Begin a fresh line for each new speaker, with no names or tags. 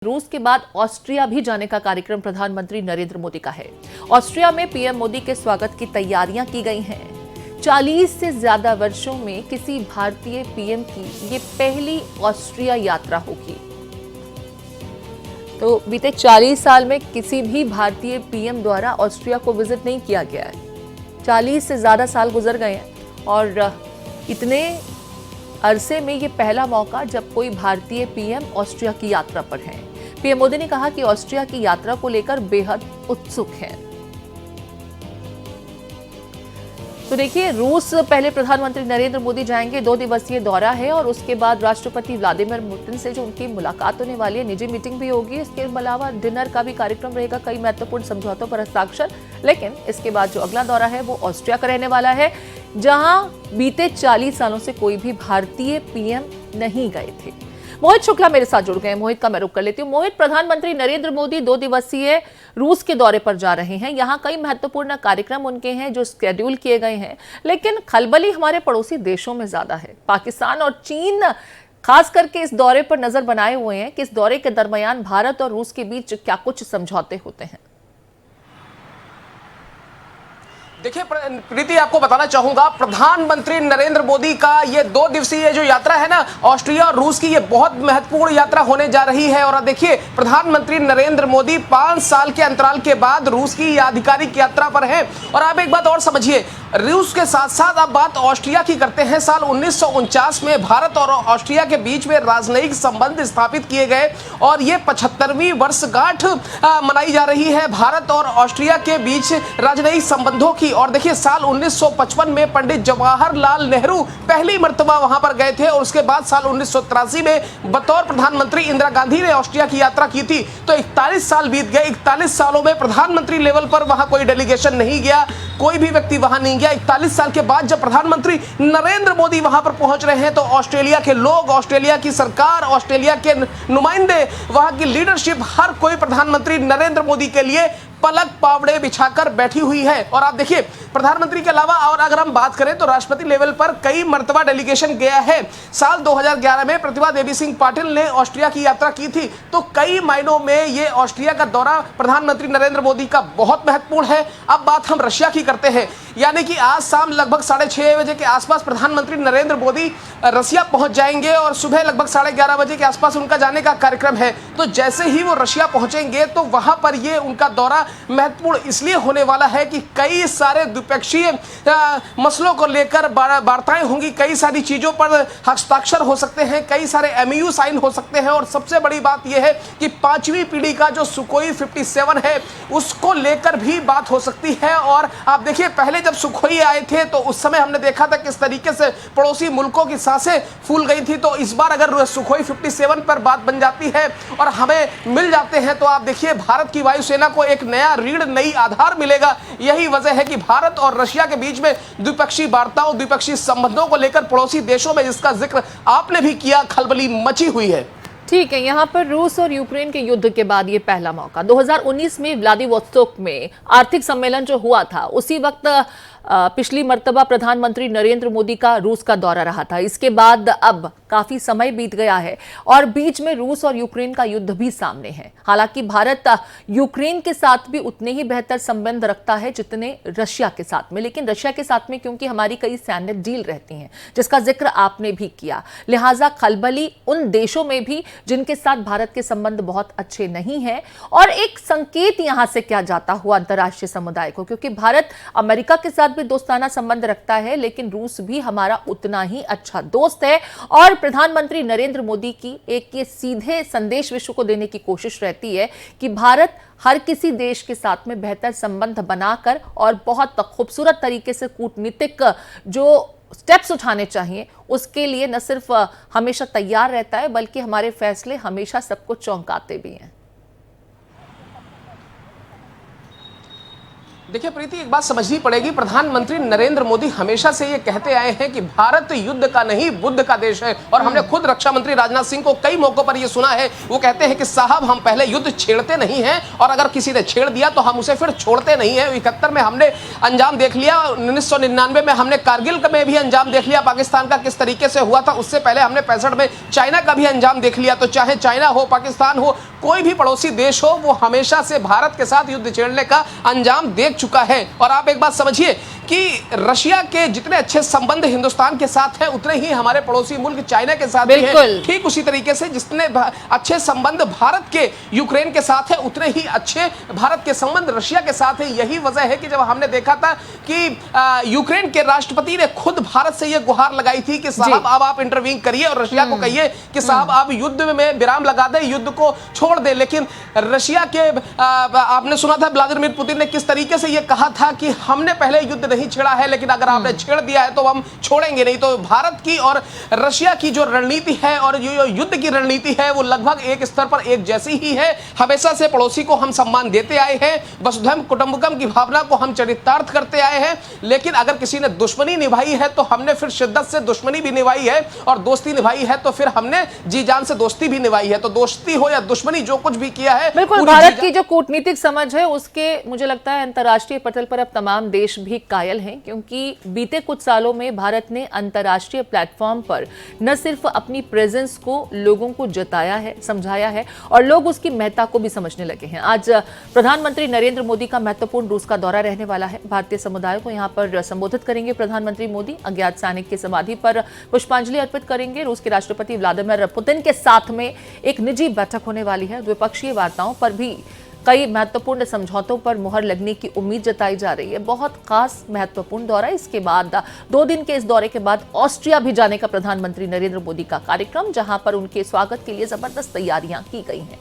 रूस के बाद ऑस्ट्रिया भी जाने का कार्यक्रम प्रधानमंत्री नरेंद्र मोदी का है। ऑस्ट्रिया में पीएम मोदी के स्वागत की तैयारियां की गई हैं। 40 से ज्यादा वर्षों में किसी भारतीय पीएम की ये पहली ऑस्ट्रिया यात्रा होगी। तो बीते 40 साल में किसी भी भारतीय पीएम द्वारा ऑस्ट्रिया को विजिट नहीं किया गया है। 40 से ज्यादा साल गुजर गए हैं और इतने अरसे में ये पहला मौका जब कोई भारतीय पीएम ऑस्ट्रिया की यात्रा पर है। पीएम मोदी ने कहा कि ऑस्ट्रिया की यात्रा को लेकर बेहद उत्सुक हैं। तो देखिए, रूस पहले प्रधानमंत्री नरेंद्र मोदी जाएंगे, 2 दिवसीय दौरा है और उसके बाद राष्ट्रपति व्लादिमीर पुतिन से जो उनकी मुलाकात होने वाली है, निजी मीटिंग भी होगी। इसके अलावा डिनर का भी कार्यक्रम रहेगा, कई महत्वपूर्ण समझौतों पर हस्ताक्षर। लेकिन इसके बाद जो अगला दौरा है वो ऑस्ट्रिया का रहने वाला है, जहां बीते 40 सालों से कोई भी भारतीय पीएम नहीं गए थे। मोहित शुक्ला मेरे साथ जुड़ गए। मोहित का मैं रुख कर लेती हूँ। मोहित, प्रधानमंत्री नरेंद्र मोदी 2 दिवसीय रूस के दौरे पर जा रहे हैं। यहाँ कई महत्वपूर्ण कार्यक्रम उनके हैं जो शेड्यूल किए गए हैं, लेकिन खलबली हमारे पड़ोसी देशों में ज्यादा है। पाकिस्तान और चीन खास करके इस दौरे पर नजर बनाए हुए हैं कि इस दौरे के दरमियान भारत और रूस के बीच क्या कुछ समझौते होते हैं।
देखिए प्रीति, आपको बताना चाहूंगा, प्रधानमंत्री नरेंद्र मोदी का ये 2 दिवसीय जो यात्रा है ना ऑस्ट्रिया और रूस की, ये बहुत महत्वपूर्ण यात्रा होने जा रही है। और देखिए, प्रधानमंत्री नरेंद्र मोदी 5 साल के अंतराल के बाद रूस की आधिकारिक यात्रा पर है। और आप एक बात और समझिए, रूस के साथ साथ आप बात ऑस्ट्रिया की करते हैं। साल 1949 में भारत और ऑस्ट्रिया के बीच में राजनयिक संबंध स्थापित किए गए और ये 75वीं वर्षगांठ मनाई जा रही है भारत और ऑस्ट्रिया के बीच राजनयिक संबंधों की। और देखिए, साल 1955 में पंडित जवाहरलाल नेहरू पहली मर्तबा वहां पर गए थे और उसके बाद साल 1983 में बतौर प्रधानमंत्री इंदिरा गांधी ने ऑस्ट्रिया की यात्रा की थी। तो 41 साल बीत गए। 41 सालों में प्रधानमंत्री लेवल पर वहां कोई डेलीगेशन नहीं गया, कोई भी व्यक्ति वहां नहीं गया। 41 साल के बाद जब प्रधानमंत्री नरेंद्र मोदी वहां पर पहुंच रहे हैं तो ऑस्ट्रेलिया के लोग, ऑस्ट्रेलिया की सरकार, ऑस्ट्रेलिया के नुमाइंदे, वहां की लीडरशिप, हर कोई प्रधानमंत्री नरेंद्र मोदी के लिए पलक पावड़े बिछाकर बैठी हुई है। और आप देखिए, प्रधानमंत्री के अलावा और अगर हम बात करें तो राष्ट्रपति लेवल पर कई मर्तबा डेलीगेशन गया है। साल 2011 में प्रतिभा देवी सिंह पाटिल ने ऑस्ट्रिया की यात्रा की थी। तो कई मायनों में ये ऑस्ट्रिया का दौरा प्रधानमंत्री नरेंद्र मोदी का बहुत महत्वपूर्ण है। अब बात हम रशिया की करते हैं, यानी कि आज शाम लगभग 6:30 बजे के आसपास प्रधानमंत्री नरेंद्र मोदी रशिया पहुंच जाएंगे और सुबह लगभग 11:30 बजे के आसपास उनका जाने का कार्यक्रम है। तो जैसे ही वो रशिया पहुंचेंगे तो वहां पर ये उनका दौरा महत्वपूर्ण इसलिए होने वाला है कि कई सारे द्विपक्षीय मसलों को लेकर वार्ताएं होंगी, कई सारी चीजों पर हस्ताक्षर हो सकते हैं, कई सारे एमओयू साइन हो सकते हैं। और सबसे बड़ी बात यह है कि 5वीं पीढ़ी का जो सुखोई 57 है उसको लेकर भी बात हो सकती है। और आप देखिए, पहले जब सुखोई आए थे तो उस समय हमने देखा था किस तरीके से पड़ोसी मुल्कों की सांसें फूल गई थी। तो इस बार अगर सुखोई 57 पर बात बन जाती है और हमें मिल जाते हैं तो आप देखिए, भारत की वायुसेना को एक नया रीढ़, नई आधार मिलेगा। यही वजह है कि भारत और रशिया के बीच में द्विपक्षीय वार्ताओं, द्विपक्षीय संबंधों को लेकर पड़ोसी देशों में, जिसका जिक्र आपने भी किया, खलबली मची हुई है।
ठीक है, यहाँ पर रूस और यूक्रेन के युद्ध के बाद ये पहला मौका। 2019 में व्लादिवोस्तोक में आर्थिक सम्मेलन जो हुआ था, उसी वक्त पिछली मर्तबा प्रधानमंत्री नरेंद्र मोदी का रूस का दौरा रहा था। इसके बाद अब काफी समय बीत गया है और बीच में रूस और यूक्रेन का युद्ध भी सामने है। हालांकि भारत यूक्रेन के साथ भी उतने ही बेहतर संबंध रखता है जितने रशिया के साथ में, लेकिन रशिया के साथ में क्योंकि हमारी कई सैन्य डील रहती हैं जिसका जिक्र आपने भी किया, लिहाजा खलबली उन देशों में भी जिनके साथ भारत के संबंध बहुत अच्छे नहीं हैं। और एक संकेत यहां से क्या जाता हुआ अंतर्राष्ट्रीय समुदाय को, क्योंकि भारत अमेरिका के साथ भी दोस्ताना संबंध रखता है, लेकिन रूस भी हमारा उतना ही अच्छा दोस्त है। और प्रधानमंत्री नरेंद्र मोदी की एक ये सीधे संदेश विश्व को देने की कोशिश रहती है कि भारत हर किसी देश के साथ में बेहतर संबंध बनाकर और बहुत खूबसूरत तरीके से कूटनीतिक जो स्टेप्स उठाने चाहिए उसके लिए न सिर्फ हमेशा तैयार रहता है, बल्कि हमारे फैसले हमेशा सबको चौंकाते भी हैं।
देखिए प्रीति, एक बात समझनी पड़ेगी। प्रधानमंत्री नरेंद्र मोदी हमेशा से ये कहते आए हैं कि भारत युद्ध का नहीं बुद्ध का देश है, और हमने खुद रक्षा मंत्री राजनाथ सिंह को कई मौकों पर ये सुना है। वो कहते हैं कि साहब हम पहले युद्ध छेड़ते नहीं हैं, और अगर किसी ने छेड़ दिया तो हम उसे फिर छोड़ते नहीं हैं। 71 में हमने अंजाम देख लिया, 1999 में हमने कारगिल में भी अंजाम देख लिया पाकिस्तान का किस तरीके से हुआ था। उससे पहले हमने 65 में चाइना का भी अंजाम देख लिया। तो चाहे चाइना हो, पाकिस्तान हो, कोई भी पड़ोसी देश हो, वो हमेशा से भारत के साथ युद्ध छेड़ने का अंजाम देख चुका है। और आप एक बात समझिए कि रशिया के जितने अच्छे संबंध हिंदुस्तान के साथ हैं, उतने ही हमारे पड़ोसी मुल्क चाइना के साथ भी हैं। ठीक उसी तरीके से जितने अच्छे संबंध भारत के यूक्रेन के साथ हैं, उतने ही अच्छे भारत के संबंध रशिया के साथ हैं। यही वजह है कि जब हमने देखा था कि यूक्रेन के राष्ट्रपति ने खुद भारत से यह गुहार लगाई थी कि साहब अब आप इंटरवीन करिए और रशिया को कहिए कि साहब आप युद्ध में विराम लगा दें, युद्ध को छोड़ दें। लेकिन रशिया के आपने सुना था व्लादिमीर पुतिन ने किस तरीके से यह कहा था कि हमने पहले युद्ध नहीं छेड़ा है, लेकिन अगर आपने छेड़ दिया है तो हम छोड़ेंगे नहीं। तो भारत की और रशिया की जो रणनीति है और जो युद्ध की रणनीति है, वो लगभग एक स्तर पर एक जैसी ही है। हमेशा से पड़ोसी को हम सम्मान देते आए हैं, वसुधैव कुटुंबकम की भावना को हम चरितार्थ करते आए हैं। लेकिन अगर किसी ने दुश्मनी निभाई है तो हमने फिर शिद्दत से दुश्मनी भी निभाई है, और दोस्ती निभाई है तो फिर हमने जी जान से दोस्ती भी निभाई है। तो दोस्ती हो या दुश्मनी, जो कुछ भी किया है,
बिल्कुल भारत की जो कूटनीतिक समझ है उसके मुझे लगता है अंतर्राष्ट्रीय पटल पर अब तमाम देश भी कायल हैं, क्योंकि बीते कुछ सालों में भारत ने अंतर्राष्ट्रीय प्लेटफॉर्म पर न सिर्फ अपनी प्रेजेंस को लोगों को जताया है, समझाया है, और लोग उसकी महत्ता को भी समझने लगे हैं। आज प्रधानमंत्री नरेंद्र मोदी का महत्वपूर्ण रूस का दौरा रहने वाला है। भारतीय समुदाय को यहां पर संबोधित करेंगे प्रधानमंत्री मोदी। अज्ञात सैनिक की समाधि पर पुष्पांजलि अर्पित करेंगे। रूस के राष्ट्रपति व्लादिमीर पुतिन के साथ में एक निजी बैठक होने वाली है। द्विपक्षीय वार्ताओं पर भी कई महत्वपूर्ण समझौतों पर मुहर लगने की उम्मीद जताई जा रही है। बहुत खास महत्वपूर्ण दौरा। इसके बाद 2 दिन के इस दौरे के बाद ऑस्ट्रिया भी जाने का प्रधानमंत्री नरेंद्र मोदी का कार्यक्रम, जहां पर उनके स्वागत के लिए जबरदस्त तैयारियां की गई हैं।